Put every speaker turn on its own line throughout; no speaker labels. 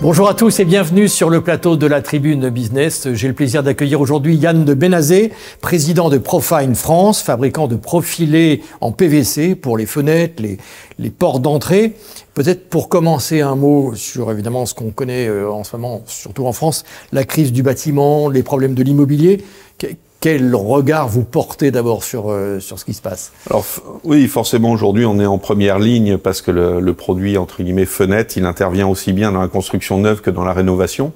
Bonjour à tous et bienvenue sur le plateau de la Tribune Business. J'ai le plaisir d'accueillir aujourd'hui Yann de Benazet, président de Profine France, fabricant de profilés en PVC pour les fenêtres, les portes d'entrée. Peut-être pour commencer un mot sur évidemment ce qu'on connaît en ce moment, surtout en France, la crise du bâtiment, les problèmes de l'immobilier. Quel regard vous portez d'abord sur ce qui se passe?
Alors oui, forcément aujourd'hui on est en première ligne parce que le produit entre guillemets fenêtre, il intervient aussi bien dans la construction neuve que dans la rénovation.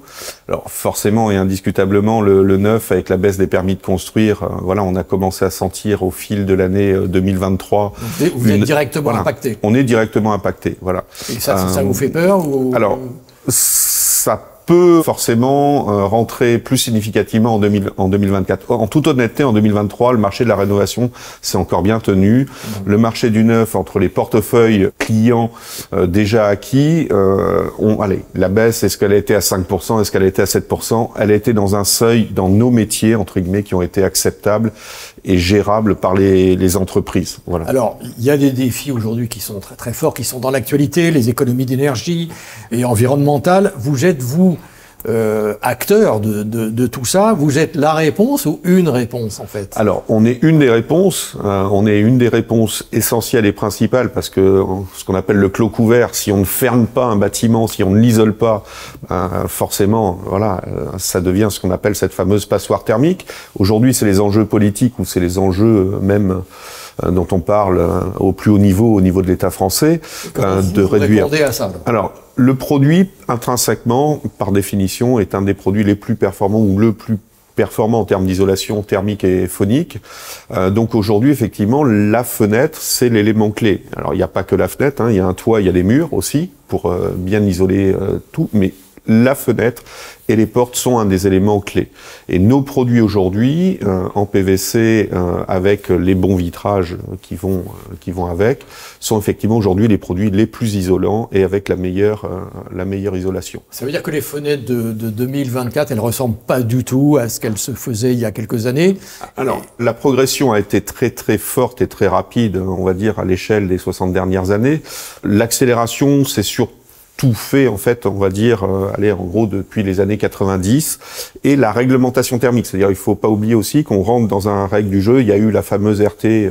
Alors forcément et indiscutablement le neuf avec la baisse des permis de construire, voilà, on a commencé à sentir au fil de l'année 2023.
Vous êtes directement impacté.
On est directement impacté, voilà.
Et ça vous fait peur ou...
Alors ça peut forcément rentrer plus significativement en 2024. En toute honnêteté, en 2023, le marché de la rénovation s'est encore bien tenu. Le marché du neuf, entre les portefeuilles clients déjà acquis, la baisse, est-ce qu'elle a été à 5%, est-ce qu'elle a été à 7%? Elle a été dans un seuil, dans nos métiers, entre guillemets, qui ont été acceptables et gérables par les entreprises. Voilà.
Alors, il y a des défis aujourd'hui qui sont très très forts, qui sont dans l'actualité, les économies d'énergie et environnementales. Vous êtes, acteur de tout ça, vous êtes la réponse ou une réponse en fait?
Alors, on est une des réponses, essentielles et principales parce que ce qu'on appelle le clos couvert, si on ne ferme pas un bâtiment, si on ne l'isole pas, forcément, voilà, ça devient ce qu'on appelle cette fameuse passoire thermique. Aujourd'hui, c'est les enjeux politiques ou c'est les enjeux même dont on parle au plus haut niveau de l'État français, de réduire.
À ça,
alors, le produit, intrinsèquement, par définition, est un des produits les plus performants ou le plus performant en termes d'isolation thermique et phonique. Donc aujourd'hui, effectivement, la fenêtre, c'est l'élément clé. Alors, il n'y a pas que la fenêtre, il y a un toit, il y a des murs aussi, pour bien isoler tout, mais la fenêtre et les portes sont un des éléments clés. Et nos produits aujourd'hui, en PVC, avec les bons vitrages qui vont avec, sont effectivement aujourd'hui les produits les plus isolants et avec la meilleure isolation.
Ça veut dire que les fenêtres de 2024, elles ressemblent pas du tout à ce qu'elles se faisaient il y a quelques années?
Alors, la progression a été très très forte et très rapide, on va dire, à l'échelle des 60 dernières années. L'accélération, c'est surtout tout fait, en fait, on va dire, en gros, depuis les années 90, et la réglementation thermique. C'est-à-dire, il faut pas oublier aussi qu'on rentre dans un règle du jeu. Il y a eu la fameuse RT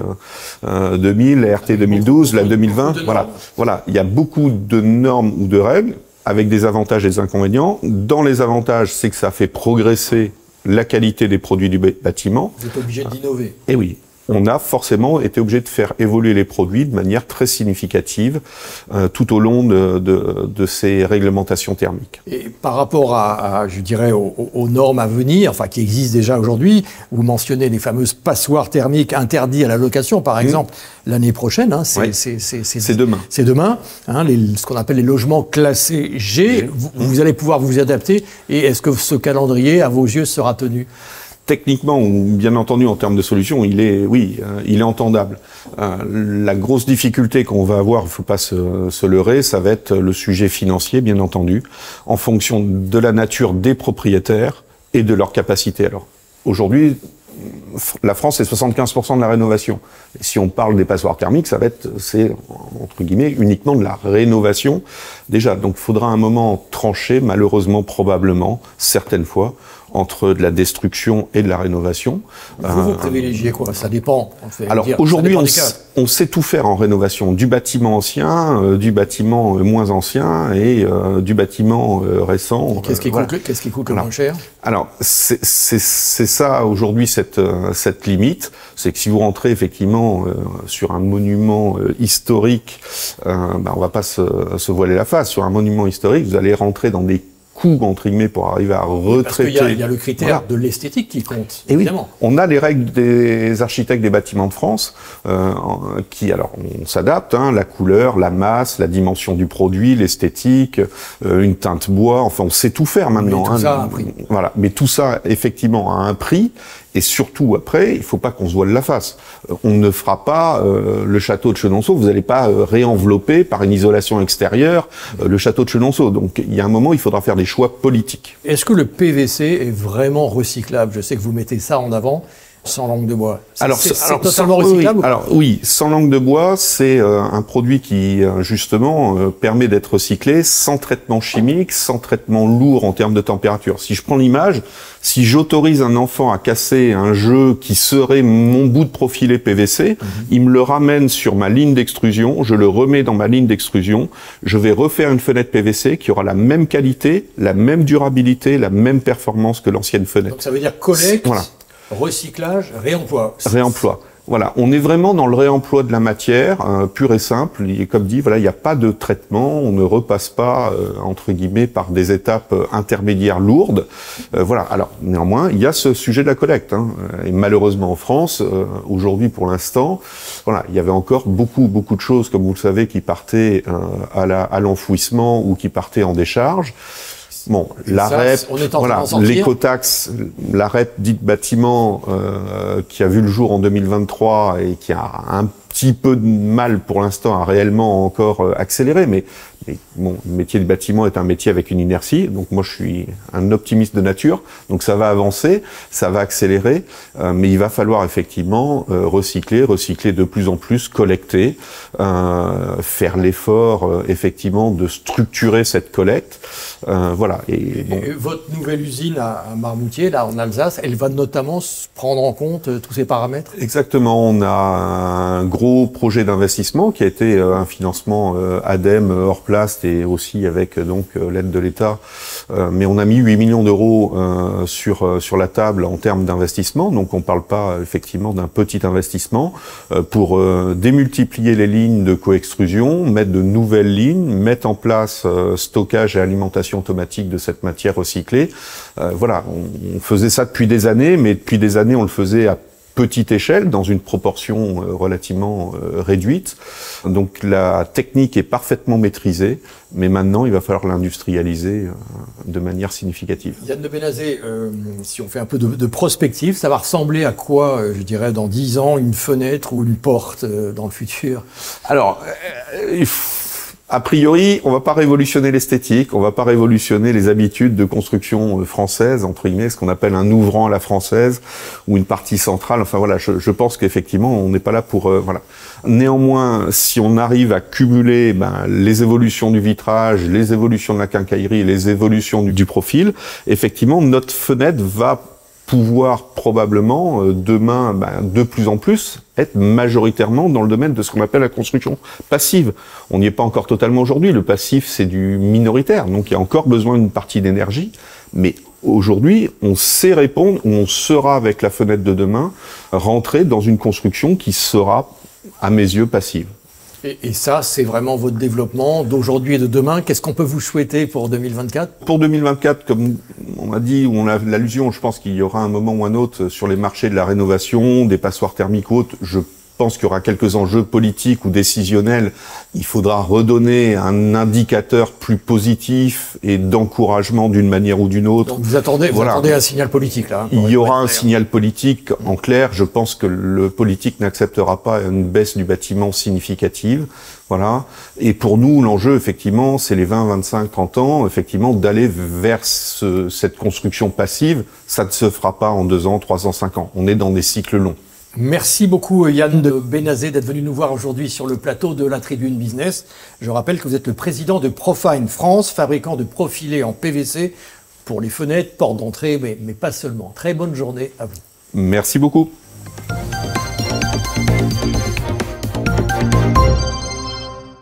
2000, la RT 2012, la 2020. Voilà. Il y a beaucoup de normes ou de règles, avec des avantages et des inconvénients. Dans les avantages, c'est que ça fait progresser la qualité des produits du bâtiment.
Vous êtes obligé d'innover.
Et oui. On a forcément été obligé de faire évoluer les produits de manière très significative tout au long de ces réglementations thermiques.
Et par rapport je dirais, aux normes à venir, enfin qui existent déjà aujourd'hui, vous mentionnez les fameuses passoires thermiques interdites à la location, par exemple, l'année prochaine, c'est
demain.
C'est demain, ce qu'on appelle les logements classés G. Vous allez pouvoir vous adapter. Et est-ce que ce calendrier, à vos yeux, sera tenu?
Techniquement, ou bien entendu en termes de solution, il est entendable. La grosse difficulté qu'on va avoir, il ne faut pas se leurrer, ça va être le sujet financier, bien entendu, en fonction de la nature des propriétaires et de leur capacité. Alors, aujourd'hui, la France, c'est 75% de la rénovation. Et si on parle des passoires thermiques, c'est entre guillemets uniquement de la rénovation déjà. Donc, il faudra un moment trancher, malheureusement, probablement, certaines fois, entre de la destruction et de la rénovation.
Vous privilégiez quoi? Ça dépend.
Alors aujourd'hui, on sait tout faire en rénovation, du bâtiment ancien, du bâtiment moins ancien et du bâtiment récent.
Qu'est-ce qui coûte le moins cher?
Alors c'est ça aujourd'hui cette limite, c'est que si vous rentrez effectivement sur un monument historique, on va pas se voiler la face. Sur un monument historique, vous allez rentrer dans des coûts, entre guillemets, pour arriver à retraiter.
Parce qu'il y a le critère de l'esthétique qui compte, évidemment.
Oui, on a les règles des architectes des bâtiments de France, alors, on s'adapte, la couleur, la masse, la dimension du produit, l'esthétique, une teinte bois, enfin, on sait tout faire maintenant.
Mais tout ça a un prix.
Voilà. Mais tout ça, effectivement, a un prix. Et surtout, après, il faut pas qu'on se voile la face. On ne fera pas le château de Chenonceau, vous n'allez pas réenvelopper par une isolation extérieure le château de Chenonceau. Donc, il y a un moment, il faudra faire des choix politiques.
Est-ce que le PVC est vraiment recyclable? Je sais que vous mettez ça en avant. Sans langue de bois. C'est totalement
sans,
recyclable.
Oui, alors oui, sans langue de bois, c'est un produit qui justement permet d'être recyclé sans traitement chimique, sans traitement lourd en termes de température. Si je prends l'image, si j'autorise un enfant à casser un jeu qui serait mon bout de profilé PVC, il me le ramène sur ma ligne d'extrusion, je le remets dans ma ligne d'extrusion, je vais refaire une fenêtre PVC qui aura la même qualité, la même durabilité, la même performance que l'ancienne fenêtre.
Donc ça veut dire collecte,
voilà.
Recyclage, réemploi.
Réemploi. Voilà, on est vraiment dans le réemploi de la matière, pur et simple. Et comme dit, voilà, il n'y a pas de traitement, on ne repasse pas, entre guillemets, par des étapes intermédiaires lourdes. Voilà. Alors, néanmoins, il y a ce sujet de la collecte. Hein. Et malheureusement, en France, aujourd'hui, pour l'instant, voilà, il y avait encore beaucoup de choses, comme vous le savez, qui partaient à l'enfouissement ou qui partaient en décharge. Bon, la REP, voilà, l'écotaxe, la REP dite bâtiment, qui a vu le jour en 2023 et qui a un petit peu de mal pour l'instant à réellement encore accélérer, mais bon, le métier du bâtiment est un métier avec une inertie, donc moi je suis un optimiste de nature, donc ça va avancer, ça va accélérer, mais il va falloir effectivement recycler de plus en plus, collecter, faire l'effort effectivement de structurer cette collecte, voilà.
Et votre nouvelle usine à Marmoutier, là en Alsace, elle va notamment prendre en compte tous ces paramètres?
Exactement, on a un gros projet d'investissement qui a été un financement ADEME hors plast et aussi avec donc l'aide de l'État, mais on a mis 8 millions d'euros sur la table en termes d'investissement, donc on ne parle pas effectivement d'un petit investissement pour démultiplier les lignes de coextrusion, mettre de nouvelles lignes, mettre en place stockage et alimentation automatique de cette matière recyclée. Voilà, on faisait ça depuis des années, mais depuis des années on le faisait à petite échelle, dans une proportion relativement réduite. Donc la technique est parfaitement maîtrisée, mais maintenant il va falloir l'industrialiser de manière significative.
Yann de Benazé, si on fait un peu de prospective, ça va ressembler à quoi, je dirais, dans 10 ans, une fenêtre ou une porte dans le futur?
Alors, a priori, on va pas révolutionner l'esthétique, on va pas révolutionner les habitudes de construction française, entre guillemets, ce qu'on appelle un ouvrant à la française ou une partie centrale. Enfin voilà, je pense qu'effectivement, on n'est pas là pour voilà. Néanmoins, si on arrive à cumuler les évolutions du vitrage, les évolutions de la quincaillerie, les évolutions du profil, effectivement, notre fenêtre va pouvoir probablement demain, de plus en plus, être majoritairement dans le domaine de ce qu'on appelle la construction passive. On n'y est pas encore totalement aujourd'hui. Le passif, c'est du minoritaire, donc il y a encore besoin d'une partie d'énergie. Mais aujourd'hui, on sait répondre, ou on sera avec la fenêtre de demain, rentrer dans une construction qui sera, à mes yeux, passive.
Et ça, c'est vraiment votre développement d'aujourd'hui et de demain. Qu'est-ce qu'on peut vous souhaiter pour 2024?
Pour 2024, comme on a dit, ou on a l'allusion, je pense qu'il y aura un moment ou un autre sur les marchés de la rénovation, des passoires thermiques ou autres. Je pense qu'il y aura quelques enjeux politiques ou décisionnels. Il faudra redonner un indicateur plus positif et d'encouragement d'une manière ou d'une autre.
Donc vous attendez un signal politique là.
Il y aura un signal politique en clair. Je pense que le politique n'acceptera pas une baisse du bâtiment significative. Voilà. Et pour nous, l'enjeu, effectivement, c'est les 20, 25, 30 ans, effectivement, d'aller vers cette construction passive. Ça ne se fera pas en 2 ans, 3 ans, 5 ans. On est dans des cycles longs.
Merci beaucoup Yann de Benazé d'être venu nous voir aujourd'hui sur le plateau de la Tribune Business. Je rappelle que vous êtes le président de Profine France, fabricant de profilés en PVC pour les fenêtres, portes d'entrée, mais pas seulement. Très bonne journée à vous.
Merci beaucoup.